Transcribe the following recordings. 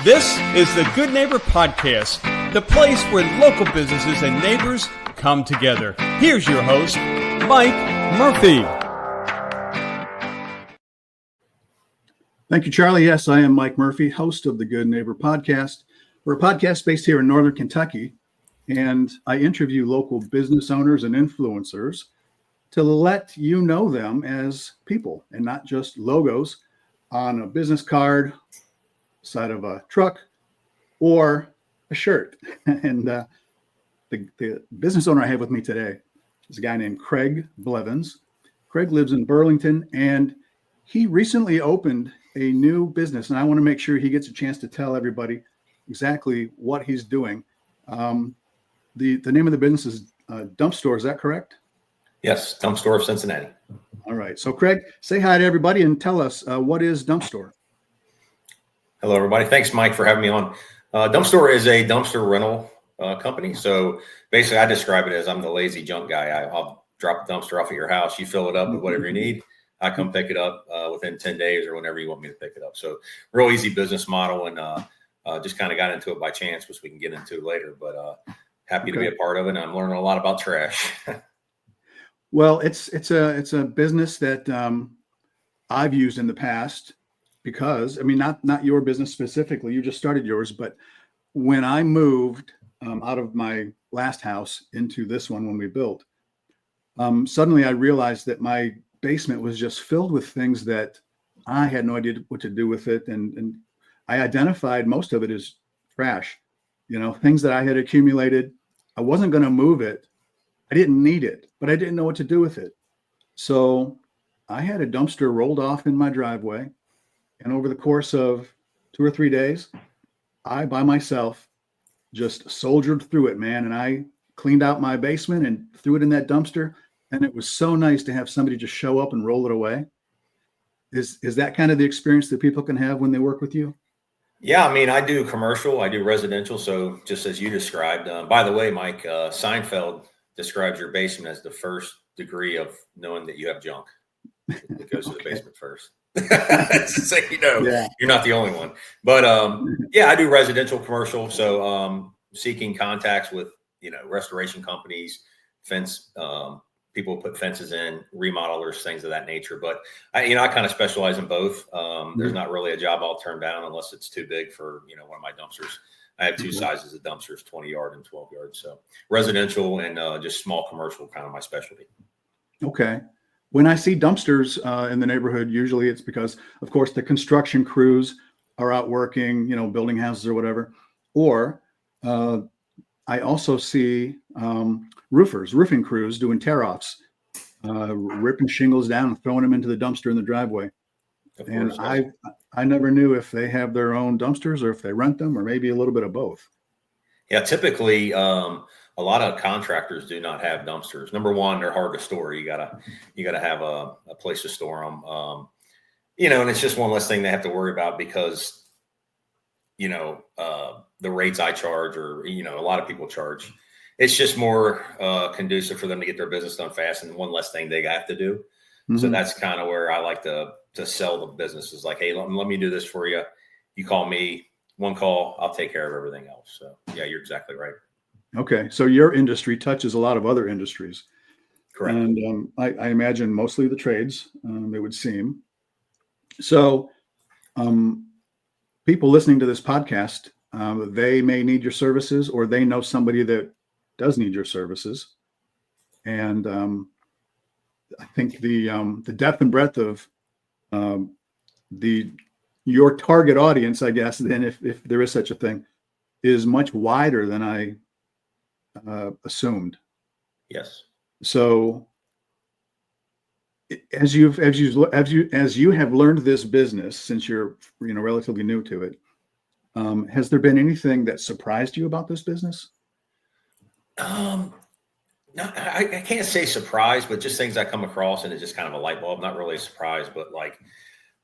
This is the Good Neighbor Podcast, the place where local businesses and neighbors come together. Here's your host, Mike Murphy. Thank you, Charlie. Yes, I am Mike Murphy, host of the Good Neighbor Podcast. We're a podcast based here in Northern Kentucky, and I interview local business owners and influencers to let you know them as people and not just logos on a business card, side of a truck, or a shirt. And the business owner I have with me today is a guy named Craig Blevins. Craig lives in Burlington, and he recently opened a new business, and I want to make sure he gets a chance to tell everybody exactly what he's doing. The name of the business is DumpStor. Is that correct? Yes, DumpStor of Cincinnati. All right. So, Craig, say hi to everybody and tell us what is DumpStor? Hello, everybody. Thanks, Mike, for having me on. DumpStor is a dumpster rental company. So basically, I describe it as I'm the lazy junk guy. I'll drop a dumpster off at your house. You fill it up with whatever you need. I come pick it up within 10 days or whenever you want me to pick it up. So real easy business model, and just kind of got into it by chance, which we can get into later. But happy to be a part of it. And I'm learning a lot about trash. Well, it's a business that I've used in the past. Because, I mean, not your business specifically, you just started yours, but when I moved out of my last house into this one when we built, suddenly I realized that my basement was just filled with things that I had no idea what to do with it. And I identified most of it as trash, things that I had accumulated. I wasn't going to move it. I didn't need it, but I didn't know what to do with it. So I had a dumpster rolled off in my driveway. And over the course of 2 or 3 days, I, by myself, just soldiered through it, man. And I cleaned out my basement and threw it in that dumpster. And it was so nice to have somebody just show up and roll it away. Is that kind of the experience that people can have when they work with you? Yeah, I mean, I do commercial, I do residential. So just as you described, by the way, Mike, Seinfeld describes your basement as the first degree of knowing that you have junk. It goes to the basement first. So, You're not the only one, but I do residential commercial. So seeking contacts with restoration companies, fence people put fences in, remodelers, things of that nature. But I kind of specialize in both. There's not really a job I'll turn down unless it's too big for one of my dumpsters. I have two sizes of dumpsters, 20 yard and 12 yard. So residential and just small commercial, kind of my specialty. Okay. When I see dumpsters in the neighborhood, usually it's because, of course, the construction crews are out working, building houses or whatever. Or I also see roofing crews doing tear-offs, ripping shingles down and throwing them into the dumpster in the driveway. And I never knew if they have their own dumpsters or if they rent them or maybe a little bit of both. Yeah, typically a lot of contractors do not have dumpsters. Number one, they're hard to store. You gotta have a place to store them. And it's just one less thing they have to worry about because, the rates I charge or, a lot of people charge. It's just more conducive for them to get their business done fast and one less thing they have to do. Mm-hmm. So that's kind of where I like to sell the businesses. Like, hey, let me do this for you. You call me, one call, I'll take care of everything else. So yeah, you're exactly right. Okay. So your industry touches a lot of other industries. Correct. And I imagine mostly the trades, it would seem. So people listening to this podcast, they may need your services or they know somebody that does need your services. And I think the depth and breadth of your target audience, I guess, then if there is such a thing, is much wider than I assumed. Yes. So as you have learned this business since you're relatively new to it, has there been anything that surprised you about this business? No, I can't say surprise, but just things I come across and it's just kind of a light bulb. Not really a surprise, but like,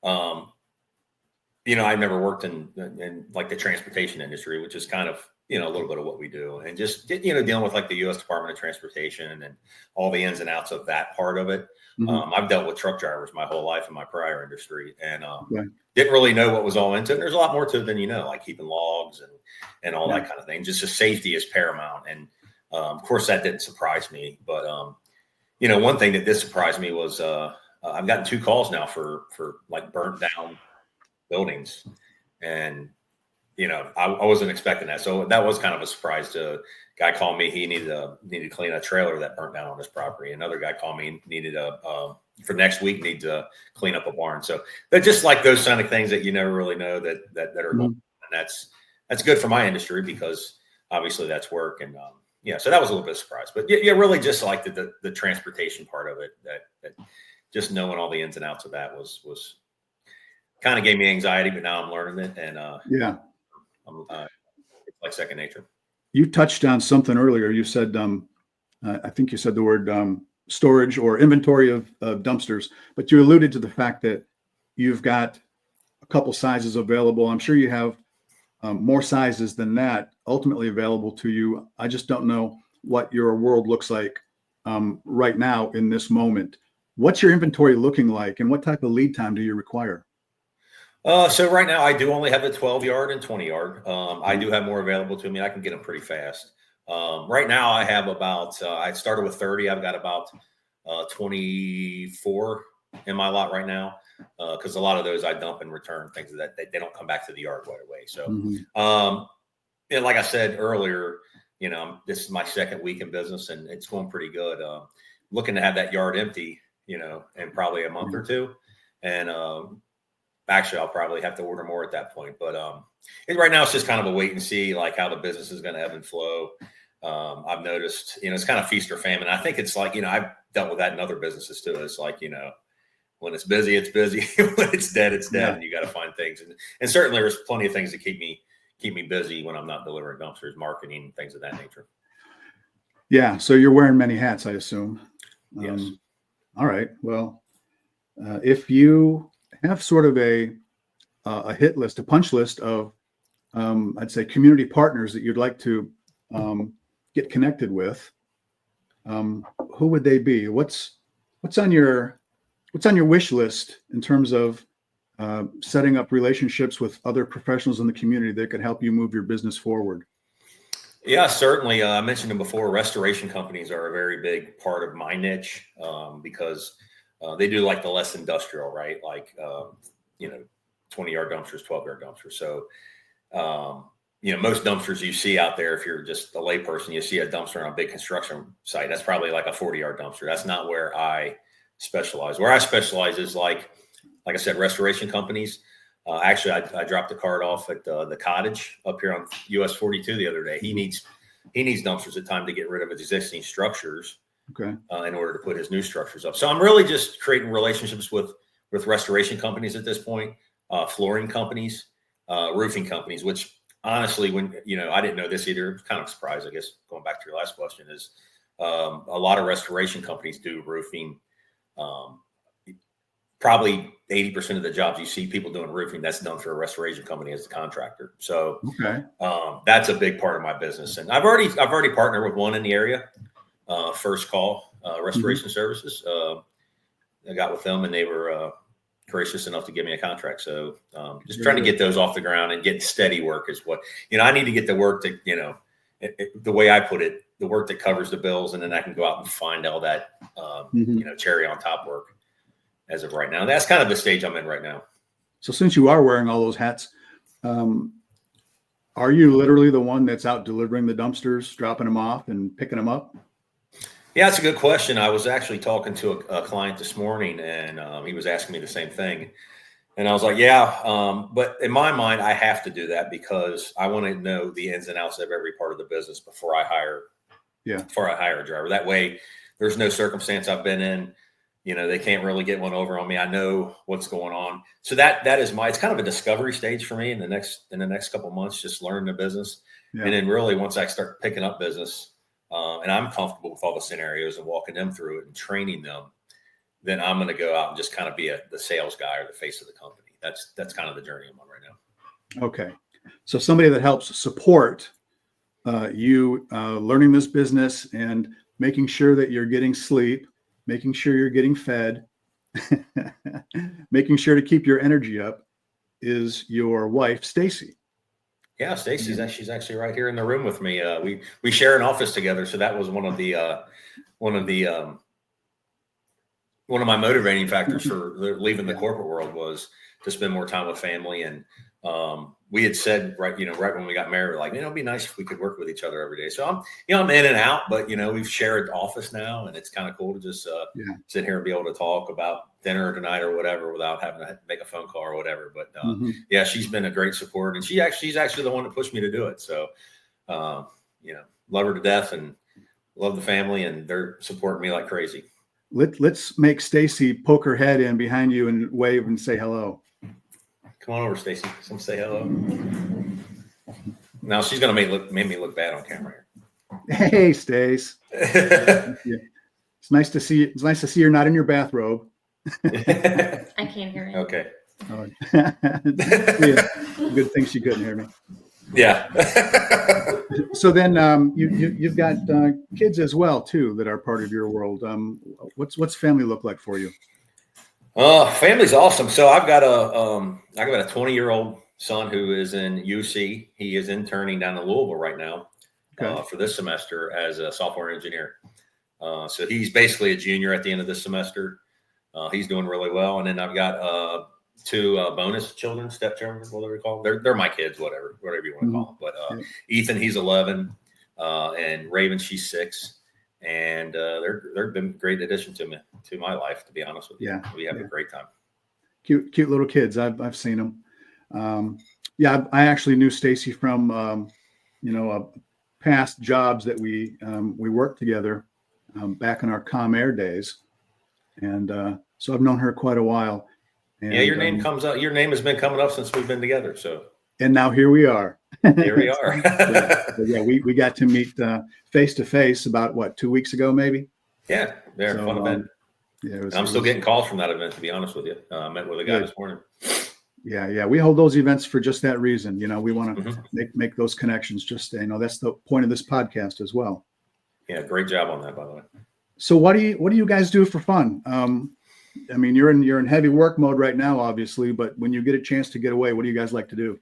I've never worked in like the transportation industry, which is kind of a little bit of what we do, and just dealing with like the U.S. Department of Transportation and all the ins and outs of that part of it. Mm-hmm. I've dealt with truck drivers my whole life in my prior industry, and didn't really know what was all into it. There's a lot more to it than like keeping logs and all that kind of thing. Just the safety is paramount. And of course, that didn't surprise me. But one thing that did surprise me was I've gotten 2 calls now for like burnt down buildings, and I wasn't expecting that. So that was kind of a surprise. To guy called me, he needed to clean a trailer that burnt down on his property. Another guy called me, needed for next week, need to clean up a barn. So they're just like those kind of things that you never really know that are going on. And that's good for my industry, because obviously that's work. And so that was a little bit of surprise, but really just like the transportation part of it, that just knowing all the ins and outs of that was kind of gave me anxiety, but now I'm learning it. And it's like second nature. You touched on something earlier. You said, I think you said the word storage or inventory of dumpsters, but you alluded to the fact that you've got a couple sizes available. I'm sure you have more sizes than that ultimately available to you. I just don't know what your world looks like right now in this moment. What's your inventory looking like, and what type of lead time do you require? So right now I do only have the 12-yard and 20-yard. I do have more available to me. I can get them pretty fast. Right now I have about, I started with 30. I've got about 24 in my lot right now. Cause a lot of those I dump and return, things that they don't come back to the yard right away. So, and like I said earlier, this is my second week in business and it's going pretty good. Looking to have that yard empty, in probably a month or two. And, actually, I'll probably have to order more at that point. But right now, it's just kind of a wait and see, like how the business is going to ebb and flow. I've noticed, it's kind of feast or famine. I think it's like, I've dealt with that in other businesses too. It's like, when it's busy, it's busy. When it's dead, it's dead. And you got to find things. And certainly there's plenty of things that keep me busy when I'm not delivering dumpsters, marketing, things of that nature. Yeah. So you're wearing many hats, I assume. Yes. All right. Well, if you have sort of a hit list, a punch list of, I'd say, community partners that you'd like to get connected with, who would they be? What's on your wish list in terms of setting up relationships with other professionals in the community that could help you move your business forward? Yeah, certainly. I mentioned them before. Restoration companies are a very big part of my niche because they do like the less industrial, right? Like, 20-yard dumpsters, 12-yard dumpsters. So, most dumpsters you see out there, if you're just a layperson, you see a dumpster on a big construction site, that's probably like a 40-yard dumpster. That's not where I specialize. Where I specialize is like I said, restoration companies. Actually, I dropped a card off at the cottage up here on US 42 the other day. He needs dumpsters at time to get rid of his existing structures. Okay. In order to put his new structures up. So I'm really just creating relationships with restoration companies at this point, flooring companies, roofing companies, which honestly, when, I didn't know this either, kind of surprised, I guess, going back to your last question, is a lot of restoration companies do roofing. Probably 80% of the jobs you see people doing roofing, that's done through a restoration company as a contractor. So that's a big part of my business. And I've already partnered with one in the area. First Call Restoration Services. I got with them and they were gracious enough to give me a contract. So just trying to get those off the ground and get steady work is what, I need to get the work that, the way I put it, the work that covers the bills. And then I can go out and find all that, cherry on top work as of right now. That's kind of the stage I'm in right now. So since you are wearing all those hats, are you literally the one that's out delivering the dumpsters, dropping them off and picking them up? Yeah, that's a good question. I was actually talking to a client this morning and he was asking me the same thing. And I was like, yeah, but in my mind, I have to do that because I want to know the ins and outs of every part of the business before I hire a driver. That way there's no circumstance I've been in, they can't really get one over on me. I know what's going on. So that is it's kind of a discovery stage for me in the next couple of months, just learning the business. Yeah. And then really once I start picking up business, and I'm comfortable with all the scenarios and walking them through it and training them, then I'm going to go out and just kind of be the sales guy or the face of the company. That's kind of the journey I'm on right now. Okay. So somebody that helps support you learning this business and making sure that you're getting sleep, making sure you're getting fed, making sure to keep your energy up. is your wife, Stacy. Yeah, she's actually right here in the room with me. We share an office together, so that was one of my motivating factors for leaving the corporate world was to spend more time with family. And we had said right when we got married, like, it'd be nice if we could work with each other every day. So I'm in and out, but we've shared the office now, and it's kind of cool to just sit here and be able to talk about dinner tonight or whatever without having to make a phone call or whatever. But yeah, she's been a great support, and she's actually the one that pushed me to do it. So love her to death and love the family, and they're supporting me like crazy. Let's make Stacy poke her head in behind you and wave and say hello. Come on over, Stacy. Come say hello. Now she's gonna make me look bad on camera here. Hey, Stace. It's nice to see you. It's nice to see you're not in your bathrobe. I can't hear you. Okay. Oh. Yeah. Good thing she couldn't hear me. Yeah. So then you've got kids as well too that are part of your world. What's family look like for you? Family's awesome. So I've got a 20-year-old son who is in UC. He is interning down in Louisville right now for this semester as a software engineer. So he's basically a junior at the end of this semester. He's doing really well. And then I've got two bonus children, stepchildren, whatever you call them. They're my kids, whatever you want to call them. But Ethan, he's 11, and Raven, she's 6. And they've been a great addition to my life, to be honest with you. Yeah, we have a great time. Cute little kids. I've seen them. I actually knew Stacy from past jobs that we worked together back in our Com Air days, and so I've known her quite a while. And, your name comes up. Your name has been coming up since we've been together. So. And now here we are. Here we are. We got to meet face to face about 2 weeks ago, maybe. Yeah, very fun event. Yeah, I'm still getting calls from that event, to be honest with you. I met with a guy this morning. Yeah. We hold those events for just that reason. We want to make those connections. Just that's the point of this podcast as well. Yeah, great job on that, by the way. So what do you guys do for fun? You're in heavy work mode right now, obviously, but when you get a chance to get away, what do you guys like to do?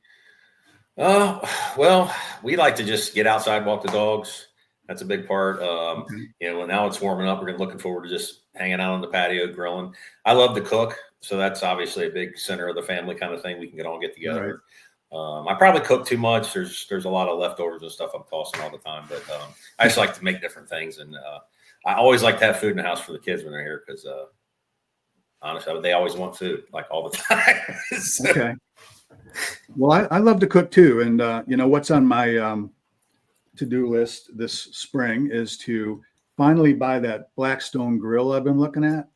Well, we like to just get outside, walk the dogs. That's a big part. Now it's warming up. We're looking forward to just hanging out on the patio, grilling. I love to cook, so that's obviously a big center of the family kind of thing. We can get all get together. Right. I probably cook too much. There's a lot of leftovers and stuff I'm tossing all the time, but I just like to make different things, and I always like to have food in the house for the kids when they're here because honestly, they always want food like all the time. So. Okay. Well, I love to cook too. And, what's on my to-do list this spring is to finally buy that Blackstone grill I've been looking at.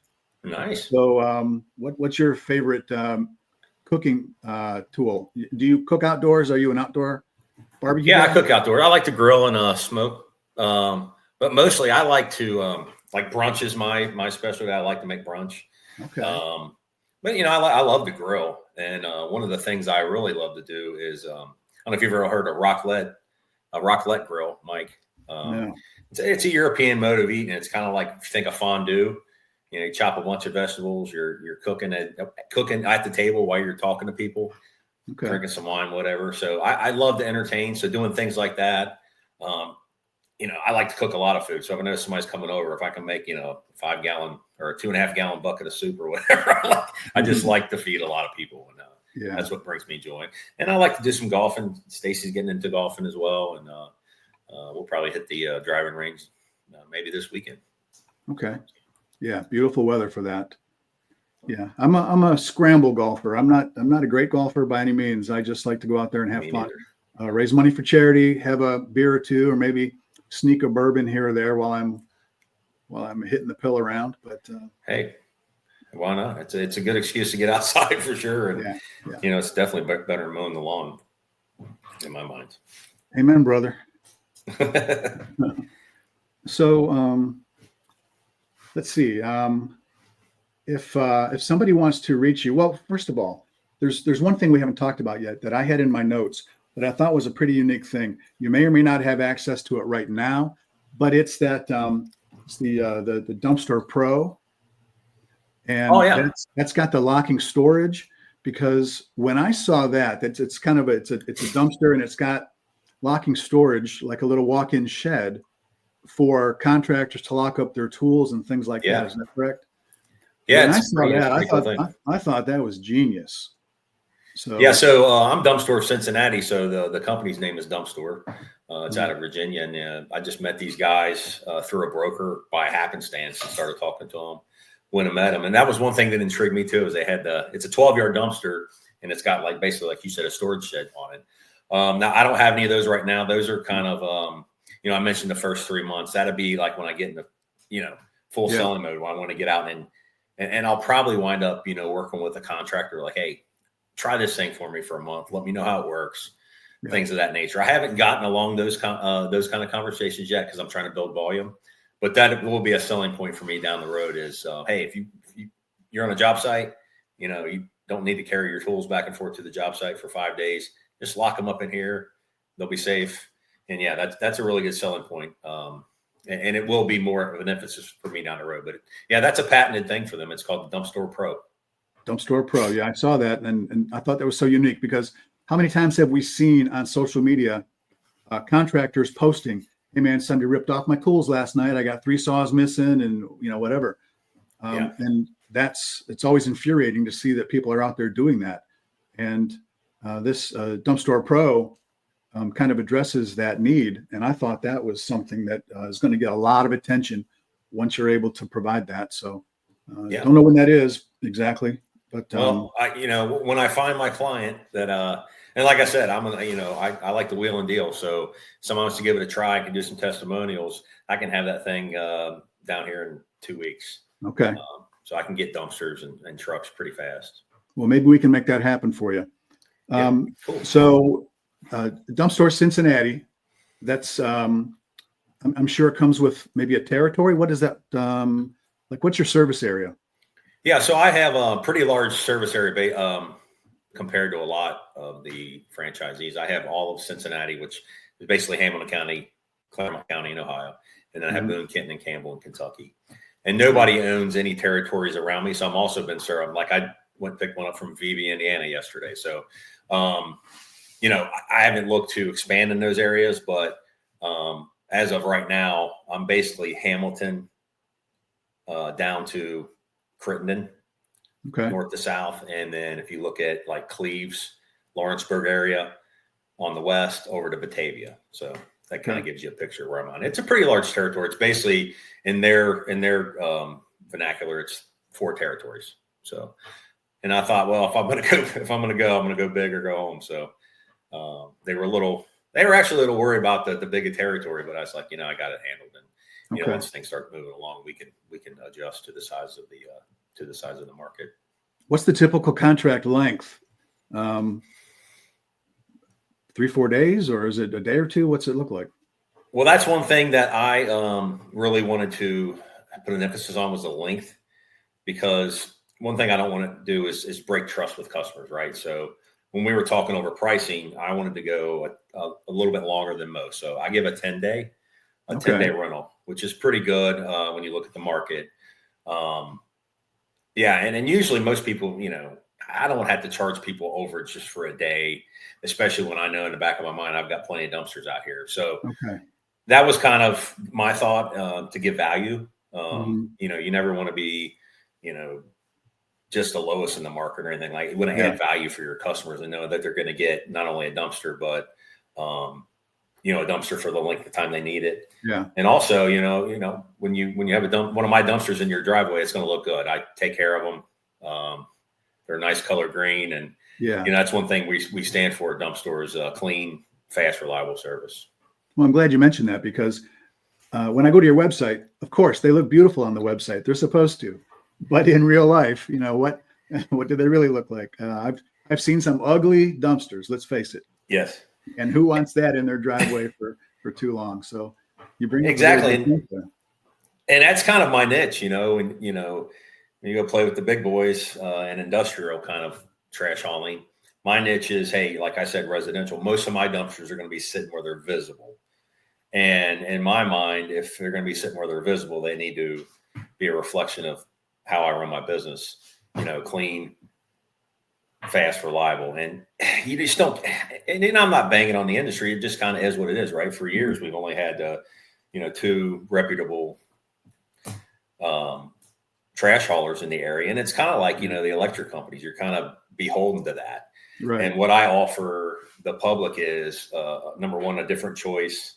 Nice. So what's your favorite cooking tool? Do you cook outdoors? Are you an outdoor barbecue guy? I cook outdoors. I like to grill and smoke. But mostly I like to like brunch is my specialty. I like to make brunch. Okay. But I love to grill, and one of the things I really love to do is I don't know if you've ever heard of a raclette grill, Mike. No. It's a European mode of eating. It's kind of like if you think of fondue. You chop a bunch of vegetables. You're cooking at the table while you're talking to people, drinking some wine, whatever. So I love to entertain. So doing things like that. I like to cook a lot of food. So if I know somebody's coming over, if I can make, a 5-gallon or a 2.5-gallon bucket of soup or whatever, I just like to feed a lot of people. And that's what brings me joy. And I like to do some golfing. Stacy's getting into golfing as well. And we'll probably hit the driving range maybe this weekend. Okay. Yeah. Beautiful weather for that. Yeah. I'm a scramble golfer. I'm not a great golfer by any means. I just like to go out there and have fun, raise money for charity, have a beer or two, or maybe sneak a bourbon here or there while I'm hitting the pill around. But hey, why not? It's a good excuse to get outside for sure. And it's definitely better than mowing the lawn in my mind. Amen, brother. So let's see. If somebody wants to reach you, well, first of all, there's one thing we haven't talked about yet that I had in my notes that I thought was a pretty unique thing. You may or may not have access to it right now, but it's that it's the DumpStor Pro, and that's got the locking storage. because when I saw that, it's kind of it's a dumpster and it's got locking storage, like a little walk-in shed for contractors to lock up their tools and things like that. Is that correct? Yeah, When I it's saw that, pretty cool thing. I thought that was genius. So I'm DumpStor of Cincinnati, so the company's name is DumpStor. It's out of Virginia, and I just met these guys through a broker by happenstance and started talking to them when I met them. And that was one thing that intrigued me too, is they had it's a 12-yard dumpster, and it's got like basically, like you said, a storage shed on it. Now I don't have any of those right now. Those are kind of I mentioned the first 3 months. That'd be like when I get into full selling mode, when I want to get out and I'll probably wind up working with a contractor like, hey, try this thing for me for a month. Let me know how it works. Things of that nature. I haven't gotten along those kind of conversations yet because I'm trying to build volume, but that will be a selling point for me down the road. Is hey, if you're on a job site, you don't need to carry your tools back and forth to the job site for 5 days. Just lock them up in here; they'll be safe. And yeah, that's a really good selling point. And it will be more of an emphasis for me down the road. But yeah, that's a patented thing for them. It's called the DumpStor Pro. DumpStor Pro. Yeah, I saw that, and I thought that was so unique because how many times have we seen on social media contractors posting, "Hey man, somebody ripped off my tools last night. I got 3 saws missing," and whatever. And it's always infuriating to see that people are out there doing that. And this DumpStor Pro kind of addresses that need, and I thought that was something that is going to get a lot of attention once you're able to provide that. So, don't know when that is exactly. But, when I find my client that, and like I said, I like the wheel and deal. So someone wants to give it a try, I can do some testimonials. I can have that thing down here in 2 weeks. Okay. So I can get dumpsters and trucks pretty fast. Well, maybe we can make that happen for you. Cool. So DumpStor Cincinnati, that's, I'm sure it comes with maybe a territory. What is that? What's your service area? Yeah, so I have a pretty large service area compared to a lot of the franchisees. I have all of Cincinnati, which is basically Hamilton County, Claremont County in Ohio. And then I have Boone, Kenton, and Campbell in Kentucky. And nobody owns any territories around me. So I'm also been served. Like I went and picked one up from Vevey, Indiana yesterday. So, I haven't looked to expand in those areas. But as of right now, I'm basically Hamilton down to Crittenden, north to south. And then if you look at like Cleves, Lawrenceburg area on the west over to Batavia. So that kind of gives you a picture of where I'm on. It's a pretty large territory. It's basically in their vernacular, it's 4 territories. So, and I thought, well, if I'm going to go, I'm going to go big or go home. So they were actually a little worried about the bigger territory, but I was like, I got it handled. And once things start moving along, we can adjust to the size of the market. What's the typical contract length? 3-4 days, or is it a day or two? What's it look like? Well, that's one thing that I really wanted to put an emphasis on was the length, because one thing I don't want to do is break trust with customers, right? So when we were talking over pricing, I wanted to go a little bit longer than most. So I give a 10-day rental, which is pretty good when you look at the market. And usually most people, I don't have to charge people over just for a day, especially when I know in the back of my mind I've got plenty of dumpsters out here. So that was kind of my thought, to give value. You never want to be, just the lowest in the market or anything. Like, you want to add value for your customers and know that they're going to get not only a dumpster, but a dumpster for the length of time they need it. Yeah. And also, when you have one of my dumpsters in your driveway, it's going to look good. I take care of them. They're a nice color green. And, that's one thing we stand for at DumpStor is clean, fast, reliable service. Well, I'm glad you mentioned that, because when I go to your website, of course, they look beautiful on the website. They're supposed to. But in real life, what do they really look like? I've seen some ugly dumpsters, let's face it. Yes. And who wants that in their driveway for too long? So you bring exactly, and that's kind of my niche, when you go play with the big boys and industrial kind of trash hauling. My niche is, hey, like I said, residential. Most of my dumpsters are going to be sitting where they're visible, and in my mind, if they're going to be sitting where they're visible, they need to be a reflection of how I run my business. Clean, fast, reliable, and you just don't. And I'm not banging on the industry. It just kind of is what it is, right? For years, we've only had, two reputable trash haulers in the area, and it's kind of like the electric companies. You're kind of beholden to that. Right. And what I offer the public is number one, a different choice,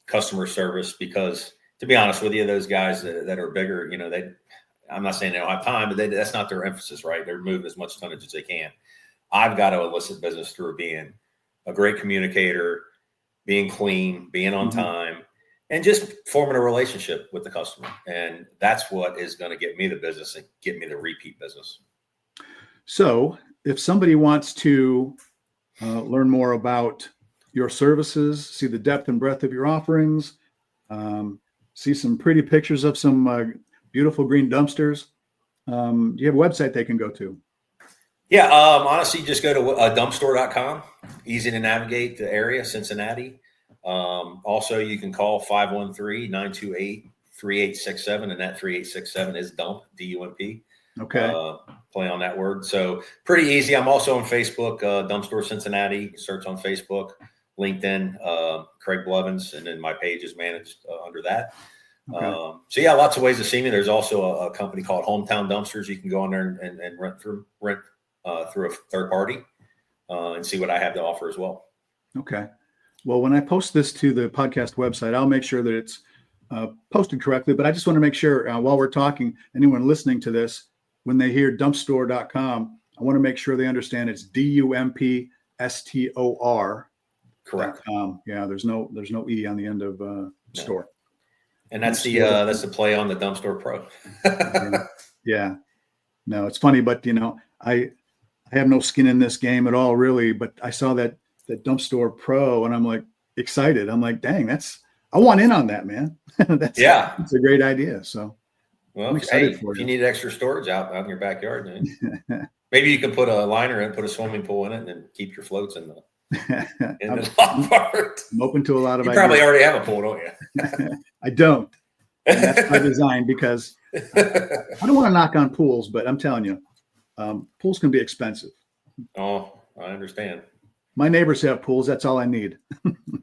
customer service. Because to be honest with you, those guys that are bigger, I'm not saying they don't have time, but that's not their emphasis, right? They're moving as much tonnage as they can. I've got to elicit business through being a great communicator, being clean, being on time, and just forming a relationship with the customer. And that's what is going to get me the business and get me the repeat business. So if somebody wants to learn more about your services, see the depth and breadth of your offerings, see some pretty pictures of some beautiful green dumpsters, do you have a website they can go to? Yeah, honestly, just go to DumpStor.com. Easy to navigate the area, Cincinnati. Also, you can call 513-928-3867, and that 3867 is dump, D-U-M-P. Okay. Play on that word. So pretty easy. I'm also on Facebook, DumpStor Cincinnati. Search on Facebook, LinkedIn, Craig Blevins, and then my page is managed under that. Okay. So yeah, lots of ways to see me. There's also a company called Hometown Dumpsters. You can go on there and rent through a third party and see what I have to offer as well. Okay. Well, when I post this to the podcast website, I'll make sure that it's posted correctly. But I just want to make sure while we're talking, anyone listening to this, when they hear dumpstor.com, I want to make sure they understand it's DumpStor. Correct. Yeah, there's no E on the end of store. And that's the play on the DumpStor Pro. Yeah. No, it's funny, but I have no skin in this game at all, really. But I saw that DumpStor Pro, and I'm like excited. I'm like, dang, I want in on that, man. It's a great idea. So, well, I'm excited if you need extra storage out in your backyard, then maybe you can put a liner in, put a swimming pool in it, and then keep your floats in the top part. I'm open to a lot of You ideas. probably already have a pool, don't you? I don't. And that's by design, because I don't want to knock on pools, but I'm telling you, pools can be expensive. Oh, I understand. My neighbors have pools. That's all I need.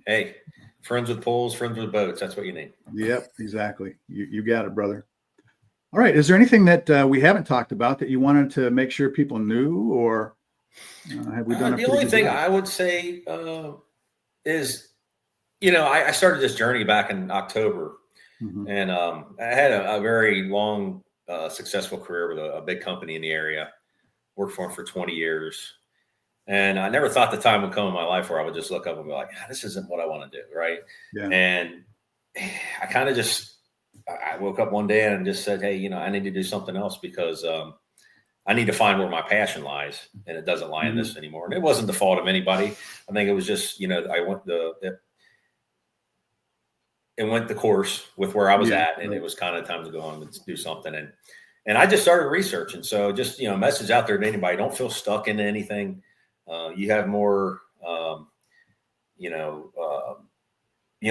Hey, friends with pools, friends with boats. That's what you need. Yep, exactly. You got it, brother. All right. Is there anything that we haven't talked about that you wanted to make sure people knew, or have we done? The only thing I would say is, I started this journey back in October, and I had a very long, successful career with a big company in the area. Worked for them for 20 years. And I never thought the time would come in my life where I would just look up and be like, this isn't what I want to do. Right. Yeah. And I kind of I woke up one day and just said, hey, I need to do something else, because I need to find where my passion lies, and it doesn't lie in this anymore. And it wasn't the fault of anybody. I think it was just, I went the course with where I was at, and it was kind of time to go on and do something. And I just started researching. So just, message out there to anybody, don't feel stuck into anything. You have more, you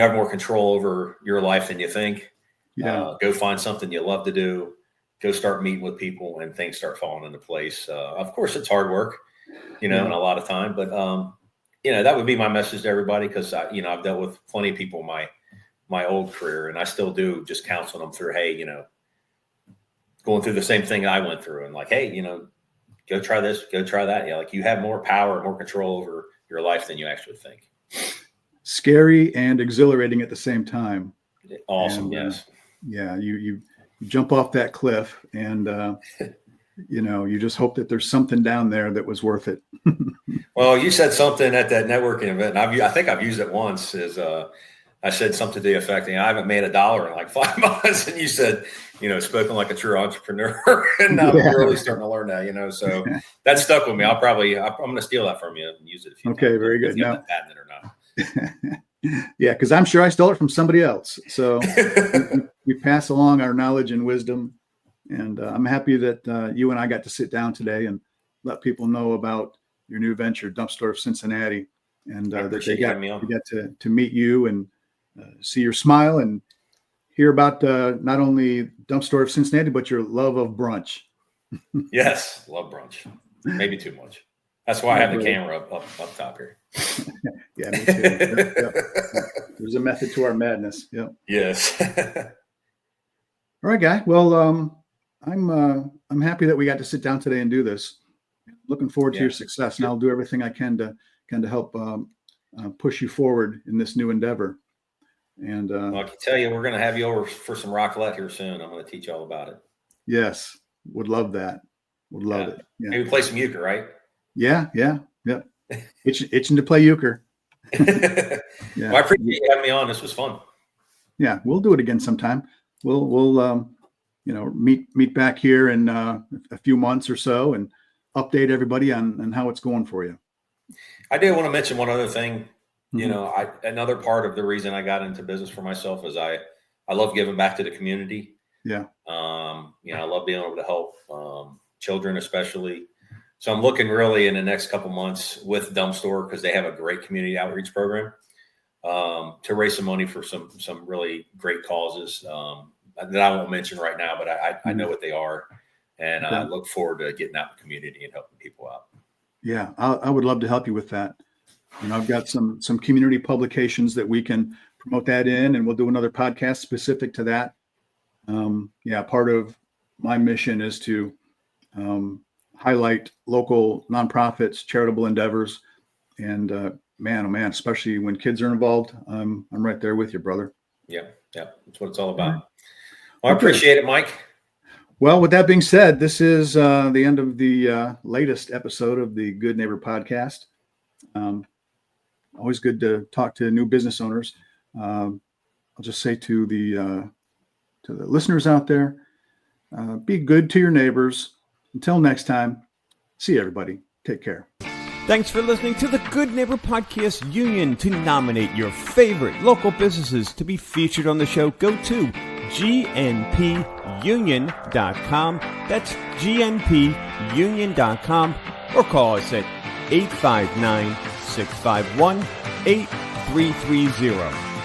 have more control over your life than you think. Yeah. Go find something you love to do. Go start meeting with people, and things start falling into place. Of course, it's hard work, and a lot of time. But, that would be my message to everybody, because, I've dealt with plenty of people in my old career, and I still do, just counseling them through, hey, going through the same thing I went through, and like, hey, go try this, go try that. Yeah, like, you have more power, more control over your life than you actually think. Scary and exhilarating at the same time. Awesome. And, yes. Yeah. You jump off that cliff, and, you just hope that there's something down there that was worth it. Well, you said something at that networking event, and I think I've used it once, is I said something to the effect, I haven't made $1 in like 5 months. And you said, spoken like a true entrepreneur. And now I'm really starting to learn that, so that stuck with me. I'm going to steal that from you and use it if you Okay, times. Very good. You have to patent it or not. Yeah, because I'm sure I stole it from somebody else. So we pass along our knowledge and wisdom. And I'm happy that you and I got to sit down today and let people know about your new venture, DumpStor of Cincinnati, and that they got to meet you and see your smile and hear about not only DumpStor of Cincinnati, but your love of brunch. Yes, love brunch. maybe too much. That's why I have the camera up top here. Yeah, me too. Yep. There's a method to our madness. Yep. Yes. All right, Guy. Well, I'm happy that we got to sit down today and do this. Looking forward to your success, and I'll do everything I can to help push you forward in this new endeavor. And I can tell you, we're going to have you over for some raclette here soon. I'm going to teach you all about it. Yes, would love that. Would love it. Yeah. Maybe play some euchre, right? Yeah. Itching to play euchre. Yeah. Well, I appreciate you having me on. This was fun. Yeah, we'll do it again sometime. We'll meet back here in a few months or so and update everybody on how it's going for you. I do want to mention one other thing. Mm-hmm. Another part of the reason I got into business for myself is I love giving back to the community. Yeah. I love being able to help children, especially. So I'm looking really in the next couple months with DumpStor, because they have a great community outreach program, to raise some money for some really great causes that I won't mention right now, but I know what they are, and I look forward to getting out in the community and helping people out. Yeah, I would love to help you with that. I've got some community publications that we can promote that in, and we'll do another podcast specific to that. Part of my mission is to highlight local nonprofits, charitable endeavors, and man, oh man, especially when kids are involved, I'm right there with you, brother. Yeah, that's what it's all about. Right. Well, I appreciate it, Mike. Well, with that being said, this is the end of the latest episode of the Good Neighbor podcast. Always good to talk to new business owners. I'll just say to the listeners out there, be good to your neighbors. Until next time, see you, everybody. Take care. Thanks for listening to the Good Neighbor Podcast Union. To nominate your favorite local businesses to be featured on the show, go to gnpunion.com. That's gnpunion.com, or call us at 859-651-8330.